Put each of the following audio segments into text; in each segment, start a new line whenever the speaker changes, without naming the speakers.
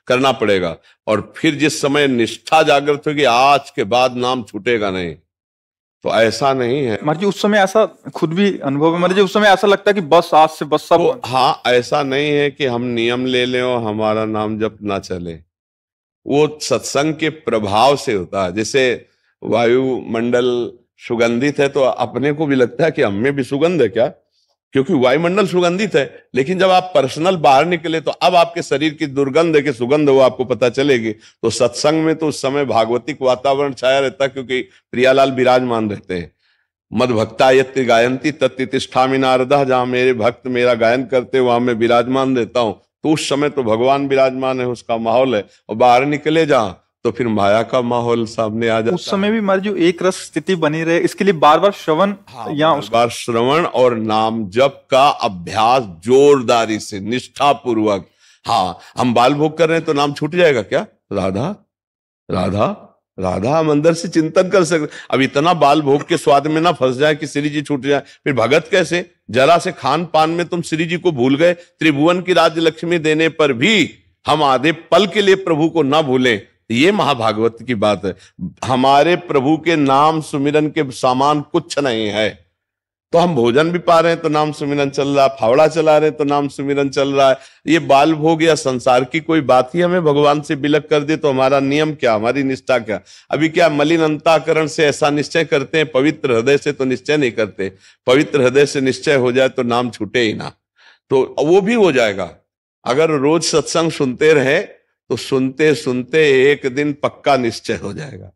करना पड़ेगा। और फिर जिस समय निष्ठा जागृत होगी, आज के बाद नाम छूटेगा नहीं, तो ऐसा नहीं है
महाराज जी। उस समय ऐसा खुद भी अनुभव है महाराज जी, उस समय ऐसा लगता है कि बस आज से बस सब
तो हाँ, ऐसा नहीं है कि हम नियम ले लें और हमारा नाम जप ना चले। वो सत्संग के प्रभाव से होता है। जैसे वायुमंडल सुगंधित है तो अपने को भी लगता है कि हमें भी सुगंध है क्या, क्योंकि वायुमंडल सुगंधित है। लेकिन जब आप पर्सनल बाहर निकले तो अब आपके शरीर की दुर्गंध है कि सुगंध वो आपको पता चलेगी। तो सत्संग में तो उस समय भागवतिक वातावरण छाया रहता है, क्योंकि प्रियालाल विराजमान रहते हैं। मद भक्ता यत्ति गायंती तत्ति तिष्ठामि नारदः, जहां मेरे भक्त मेरा गायन करते वहां मैं विराजमान रहता हूं। तो उस समय तो भगवान विराजमान है, उसका माहौल है। और बाहर निकले जहां तो फिर माया का माहौल सामने आ जाता।
उस समय भी महाराज जी एक रस स्थिति बनी रहे, इसके लिए बार बार श्रवण,
या बार श्रवण और नाम जप का अभ्यास जोरदारी से निष्ठा पूर्वक। हाँ, हम बाल भोग कर रहे हैं तो नाम छूट जाएगा क्या? राधा राधा राधा हम अंदर से चिंतन कर सकते। अब इतना बाल भोग के स्वाद में ना फंस जाए कि श्री जी छूट जाए, फिर भगत कैसे? जरा से खान पान में तुम श्री जी को भूल गए। त्रिभुवन की राज्य लक्ष्मी देने पर भी हम आधे पल के लिए प्रभु को ना भूलें, ये महाभागवत की बात है। हमारे प्रभु के नाम सुमिरन के समान कुछ नहीं है। तो हम भोजन भी पा रहे हैं तो नाम सुमिरन चल रहा है, फावड़ा चला रहे हैं तो नाम सुमिरन चल रहा है। ये बाल भोग या संसार की कोई बात ही हमें भगवान से बिलक कर दे तो हमारा नियम क्या, हमारी निष्ठा क्या? अभी क्या मलिन अंतःकरण से ऐसा निश्चय करते हैं, पवित्र हृदय से तो निश्चय नहीं करते। पवित्र हृदय से निश्चय हो जाए तो नाम छूटे ही ना, तो वो भी हो जाएगा। अगर रोज सत्संग सुनते रहे तो सुनते सुनते एक दिन पक्का निश्चय हो जाएगा।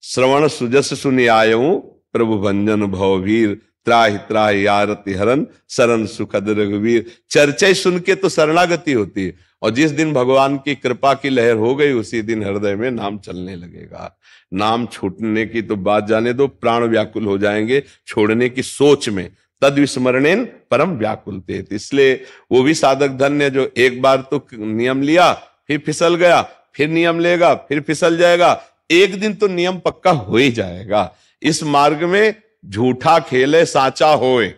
श्रवण सुजस सुनि आयऊं प्रभु भंजन भववीर, त्राहि त्राहि आरति हरन शरण सुखद रघुवीर। चर्चा सुन के तो शरणागति होती है, और जिस दिन भगवान की कृपा की लहर हो गई उसी दिन हृदय में नाम चलने लगेगा। नाम छूटने की तो बात जाने दो, प्राण व्याकुल हो जाएंगे छोड़ने की सोच में। तद विस्मरणेन परम व्याकुलते। इसलिए वो भी साधक धन्य जो एक बार तो नियम लिया, फिर फिसल गया, फिर नियम लेगा, फिर फिसल जाएगा। एक दिन तो नियम पक्का हो ही जाएगा। इस मार्ग में झूठा खेले साचा होए।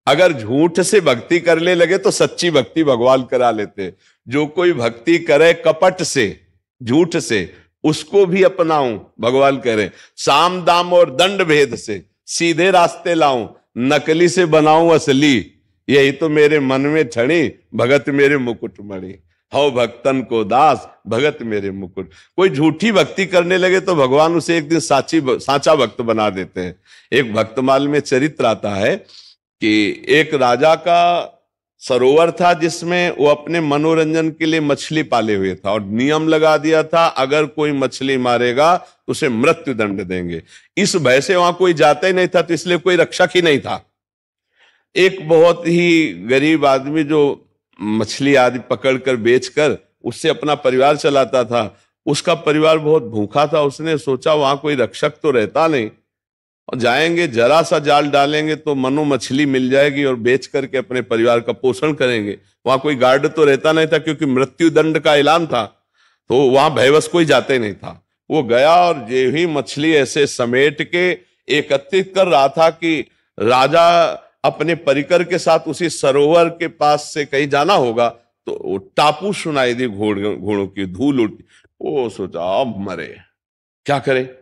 अगर झूठ से भक्ति करने लगे तो सच्ची भक्ति भगवान करा लेते। जो कोई भक्ति करे कपट से, झूठ से, उसको भी अपनाऊं, भगवान कह रहे साम दाम और दंड भेद से सीधे रास्ते लाऊं, नकली से बनाऊं असली। यही तो मेरे मन में छड़ी, भगत मेरे मुकुट मणि। हौ भक्तन को दास, भगत मेरे मुकुट। कोई झूठी भक्ति करने लगे तो भगवान उसे एक दिन साचा भक्त बना देते हैं। एक भक्तमाल में चरित्र आता है कि एक राजा का सरोवर था जिसमें वो अपने मनोरंजन के लिए मछली पाले हुए था, और नियम लगा दिया था अगर कोई मछली मारेगा तो उसे मृत्यु दंड देंगे। इस भय से वहां कोई जाता ही नहीं था, तो इसलिए कोई रक्षक ही नहीं था। एक बहुत ही गरीब आदमी जो मछली आदि पकड़कर बेचकर उससे अपना परिवार चलाता था, उसका परिवार बहुत भूखा था। उसने सोचा वहां कोई रक्षक तो रहता नहीं, और जाएंगे जरा सा जाल डालेंगे तो मनो मछली मिल जाएगी और बेच करके अपने परिवार का पोषण करेंगे। वहां कोई गार्ड तो रहता नहीं था क्योंकि मृत्यु दंड का ऐलान था, तो वहां भयवश कोई जाते नहीं था। वो गया और ये ही मछली ऐसे समेट के एकत्रित कर रहा था कि राजा अपने परिकर के साथ उसी सरोवर के पास से कहीं जाना होगा तो टापू सुनाई दी, घोड़ों की धूल उठी। वो सोचा अब मरे, क्या करे।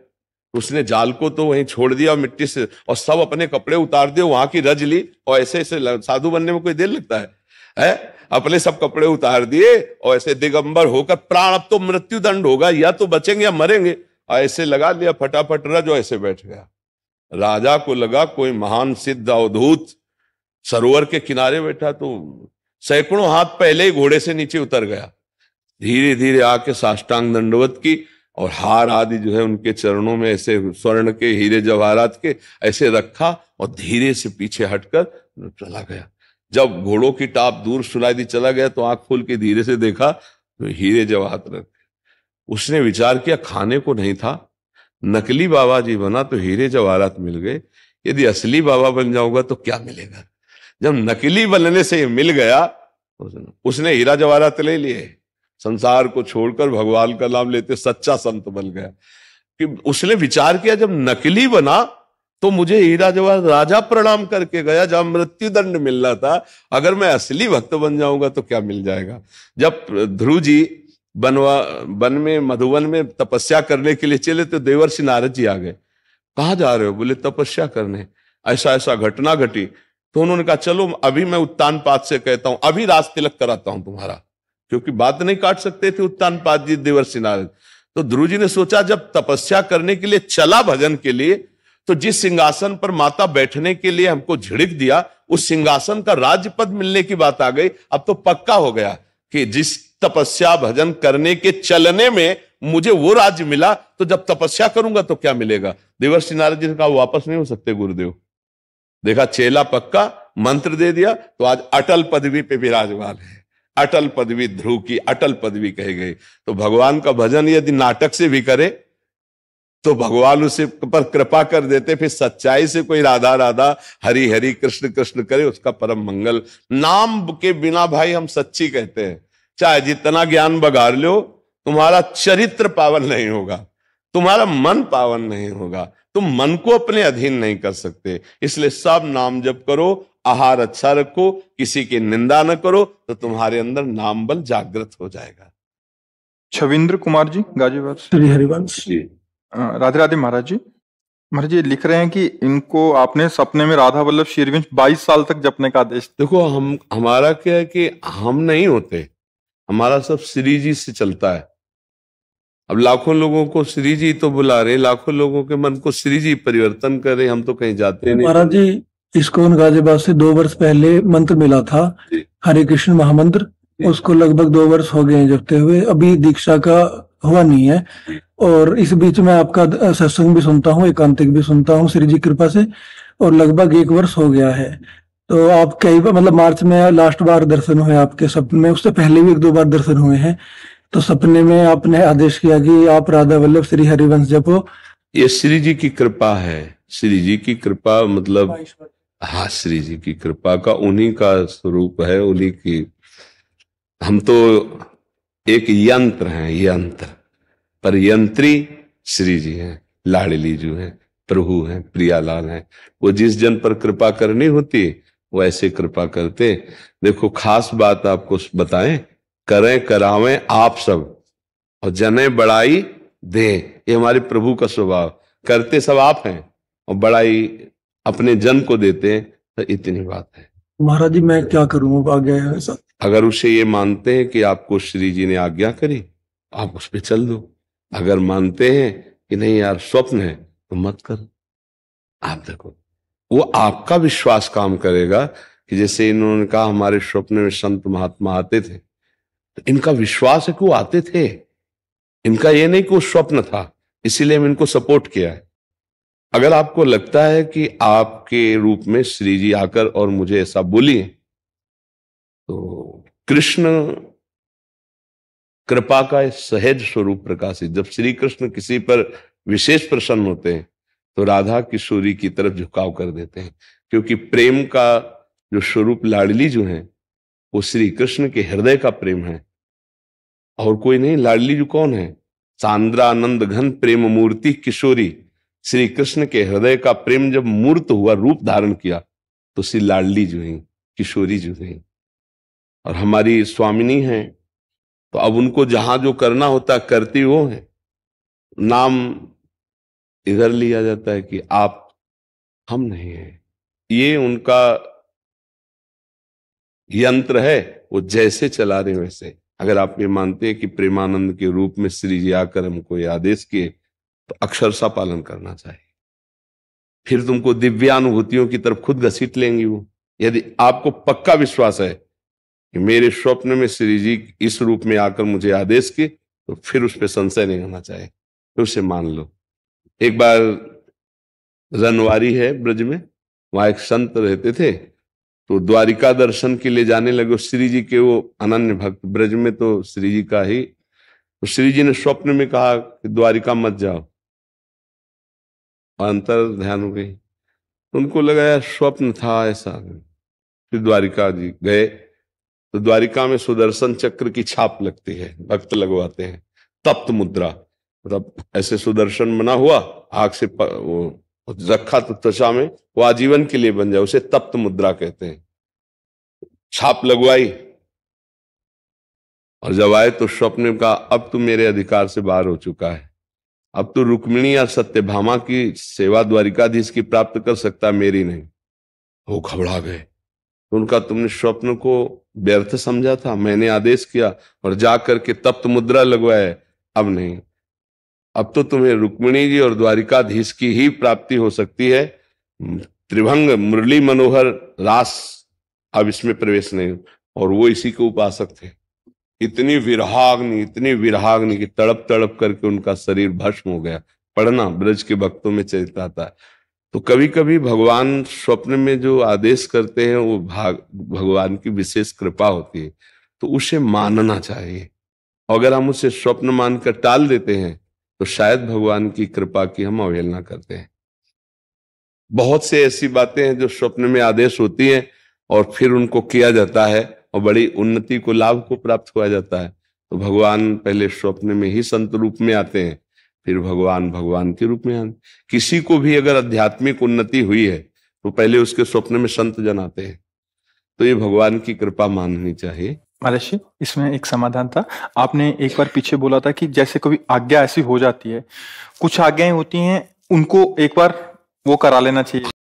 उसने जाल को तो वहीं छोड़ दिया मिट्टी से, और सब अपने कपड़े उतार दिए, वहां की रज ली। और ऐसे ऐसे साधु बनने में कोई देर लगता है? अपने सब कपड़े उतार दिए और ऐसे दिगंबर होकर, प्राण अब तो मृत्यु दंड होगा, या तो बचेंगे या मरेंगे, ऐसे लगा लिया फटाफट रज, और ऐसे बैठ गया। राजा को लगा कोई महान सिद्ध अवधूत सरोवर के किनारे बैठा, तो सैकड़ों हाथ पहले ही घोड़े से नीचे उतर गया। धीरे धीरे आके साष्टांग दंडवत की, और हार आदि जो है उनके चरणों में ऐसे स्वर्ण के हीरे जवाहरात के ऐसे रखा, और धीरे से पीछे हटकर चला गया। जब घोड़ों की टाप दूर सुनाई दी चला गया तो आंख खोल के धीरे से देखा तो हीरे जवाहरात रखे। उसने विचार किया खाने को नहीं था, नकली बाबा जी बना तो हीरे जवाहरात मिल गए, यदि असली बाबा बन जाऊंगा तो क्या मिलेगा। जब नकली बनने से मिल गया उसने हीरा जवाहरात ले लिए, संसार को छोड़कर भगवान का नाम लेते सच्चा संत बन गया। कि उसने विचार किया जब नकली बना तो मुझे हीरा जवाहर राजा प्रणाम करके गया जहां मृत्यु दंड मिल रहा था। अगर मैं असली भक्त बन जाऊंगा तो क्या मिल जाएगा। जब ध्रुव जी वन में मधुवन में तपस्या करने के लिए चले तो देवर्षि नारद जी आ गए। कहाँ जा रहे हो? बोले तपस्या करने, ऐसा ऐसा घटना घटी। तो उन्होंने कहा चलो अभी मैं उत्तानपाद से कहता हूं, अभी राज तिलक कराता हूं तुम्हारा, क्योंकि बात नहीं काट सकते थे उत्तानपाद जी देवर्षि नारद। तो ध्रुव जी ने सोचा जब तपस्या करने के लिए चला भजन के लिए, तो जिस सिंहासन पर माता बैठने के लिए हमको झिड़क दिया, उस सिंहासन का राज्य पद मिलने की बात आ गई। अब तो पक्का हो गया कि जिस तपस्या भजन करने के चलने में मुझे वो राज्य मिला, तो जब तपस्या करूंगा तो क्या मिलेगा। देवर्षि नारद जी ने कहा वापस नहीं हो सकते गुरुदेव। देखा चेला पक्का, मंत्र दे दिया, तो आज अटल पदवी पे विराजमान है। अटल पदवी ध्रुव की अटल पदवी कही गई। तो भगवान का भजन यदि नाटक से भी करे तो भगवान उसे पर कृपा कर देते। फिर सच्चाई से कोई राधा राधा हरि हरि कृष्ण कृष्ण करे, उसका परम मंगल। नाम के बिना भाई हम सच्ची कहते हैं, चाहे जितना ज्ञान बघार लो, तुम्हारा चरित्र पावन नहीं होगा, तुम्हारा मन पावन नहीं होगा, तुम मन को अपने अधीन नहीं कर सकते। इसलिए सब नाम जप करो, आहार अच्छा रखो, किसी की निंदा न करो, तो तुम्हारे अंदर नाम बल जागृत हो जाएगा।
छविंद्र कुमार जी गाजीपुर से।
श्री हरिवंश
जी
राधे राधे महाराज जी। महाराज जी लिख रहे हैं कि इनको आपने सपने में राधा वल्लभ श्रीरविंश 22 साल तक जपने का आदेश।
देखो हमारा क्या है कि हम नहीं होते, हमारा सब श्री जी से चलता है। अब लाखों लोगों को श्री जी तो बुला रहे, लाखों लोगों के मन को श्री जी परिवर्तन कर रहे, हम तो कहीं जाते नहीं।
महाराज जी इस्कॉन गाजियाबाद से 2 वर्ष पहले मंत्र मिला था, हरे कृष्ण महामंत्र, उसको लगभग 2 वर्ष हो गए हैं जपते हुए, अभी दीक्षा का हुआ नहीं है। और इस बीच में आपका सत्संग भी सुनता हूँ, एकांतिक भी सुनता हूँ श्री जी कृपा से, और लगभग 1 वर्ष हो गया है। तो आप कई बार, मतलब मार्च में लास्ट बार दर्शन हुए आपके सपने में, उससे पहले भी 1-2 बार दर्शन हुए हैं। तो सपने में आपने आदेश किया कि आप राधा वल्लभ श्री हरिवंश जपो।
ये श्री जी की कृपा है, श्री जी की कृपा मतलब हाँ, श्री जी की कृपा का उन्हीं का स्वरूप है, उन्हीं की। हम तो एक यंत्र हैं, यंत्र, पर यंत्री श्री जी हैं, लाडली जो हैं, प्रभु हैं, प्रियालाल हैं। वो जिस जन पर कृपा करनी होती वो ऐसे कृपा करते। देखो खास बात आपको बताएं, करें करावें आप सब और जने बड़ाई दे, ये हमारे प्रभु का स्वभाव। करते सब आप हैं और बड़ाई अपने जन को देते हैं, तो इतनी बात है।
महाराज जी मैं क्या करूं, आज्ञा है ऐसा।
अगर उसे ये मानते हैं कि आपको श्री जी ने आज्ञा करी, आप उस पर चल दो। अगर मानते हैं कि नहीं यार स्वप्न है, तो मत करो। आप देखो वो आपका विश्वास काम करेगा कि जैसे इन्होंने कहा हमारे स्वप्न में संत महात्मा आते थे, तो इनका विश्वास है कि वो आते थे, इनका ये नहीं कि वो स्वप्न था, इसीलिए हम इनको सपोर्ट किया है। अगर आपको लगता है कि आपके रूप में श्री जी आकर और मुझे ऐसा बोली, तो कृष्ण कृपा का सहज स्वरूप प्रकाशित, जब श्री कृष्ण किसी पर विशेष प्रसन्न होते हैं तो राधा किशोरी की तरफ झुकाव कर देते हैं, क्योंकि प्रेम का जो स्वरूप लाडली जो है वो श्री कृष्ण के हृदय का प्रेम है और कोई नहीं। लाडली जो कौन है? सांद्रानंद घन प्रेम मूर्ति किशोरी। श्री कृष्ण के हृदय का प्रेम जब मूर्त हुआ, रूप धारण किया, तो श्री लाडली जो है, किशोरी जो है, और हमारी स्वामिनी है। तो अब उनको जहां जो करना होता करती वो है। नाम इधर लिया जाता है कि आप, हम नहीं है, ये उनका यंत्र है, वो जैसे चला रहे वैसे। अगर आप ये मानते हैं कि प्रेमानंद के रूप में श्री जी आकर हमको ये आदेश किए, तो अक्षरशः पालन करना चाहिए। फिर तुमको दिव्यानुभूतियों की तरफ खुद घसीट लेंगी वो। यदि आपको पक्का विश्वास है कि मेरे स्वप्न में श्री जी इस रूप में आकर मुझे आदेश किए, तो फिर उस पर संशय नहीं होना चाहिए, तो उसे मान लो। एक बार रनवारी है ब्रज में, वहां एक संत रहते थे, तो द्वारिका दर्शन के लिए जाने लगे श्री जी के, वो अनन्य भक्त ब्रज में तो श्री जी का ही। तो श्री जी ने स्वप्न में कहा कि द्वारिका मत जाओ, और अंतर ध्यान हो गई। उनको लगा यार स्वप्न था ऐसा। फिर द्वारिका जी गए तो द्वारिका में सुदर्शन चक्र की छाप लगती है, भक्त लगवाते हैं, तप्त मुद्रा, मतलब ऐसे सुदर्शन बना हुआ, आग से वो और रखा तो त्वचा में, वो आजीवन के लिए बन जाए, उसे तप्त मुद्रा कहते हैं। छाप लगवाई और जब आए तो स्वप्न में कहा अब तू मेरे अधिकार से बाहर हो चुका है, अब तू रुक्मिणी या सत्यभामा की सेवा द्वारिकाधीश की प्राप्त कर सकता, मेरी नहीं। वो घबरा गए। तो उनका तुमने स्वप्न को व्यर्थ समझा था, मैंने आदेश किया और जाकर के तप्त मुद्रा लगवाए, अब नहीं, अब तो तुम्हें रुक्मिणी जी और द्वारिकाधीश की ही प्राप्ति हो सकती है। त्रिभंग मुरली मनोहर रास अब इसमें प्रवेश नहीं। और वो इसी के उपासक थे। इतनी विरहाग्नि की तड़प तड़प करके उनका शरीर भस्म हो गया। पढ़ना ब्रज के भक्तों में चरित्र आता है। तो कभी कभी भगवान स्वप्न में जो आदेश करते हैं वो भगवान की विशेष कृपा होती है, तो उसे मानना चाहिए। अगर हम उसे स्वप्न मानकर टाल देते हैं तो शायद भगवान की कृपा की हम अवहेलना करते हैं। बहुत से ऐसी बातें हैं जो स्वप्न में आदेश होती हैं और फिर उनको किया जाता है और बड़ी उन्नति को, लाभ को प्राप्त किया जाता है। तो भगवान पहले स्वप्न में ही संत रूप में आते हैं, फिर भगवान के रूप में आते। किसी को भी अगर आध्यात्मिक उन्नति हुई है तो पहले उसके स्वप्न में संत जन आते हैं। तो ये भगवान की कृपा माननी चाहिए।
महाराज जी, इसमें एक समाधान था। आपने एक बार पीछे बोला था कि जैसे कभी आज्ञा ऐसी हो जाती है, कुछ आज्ञाएं होती हैं, उनको एक बार वो करा लेना चाहिए।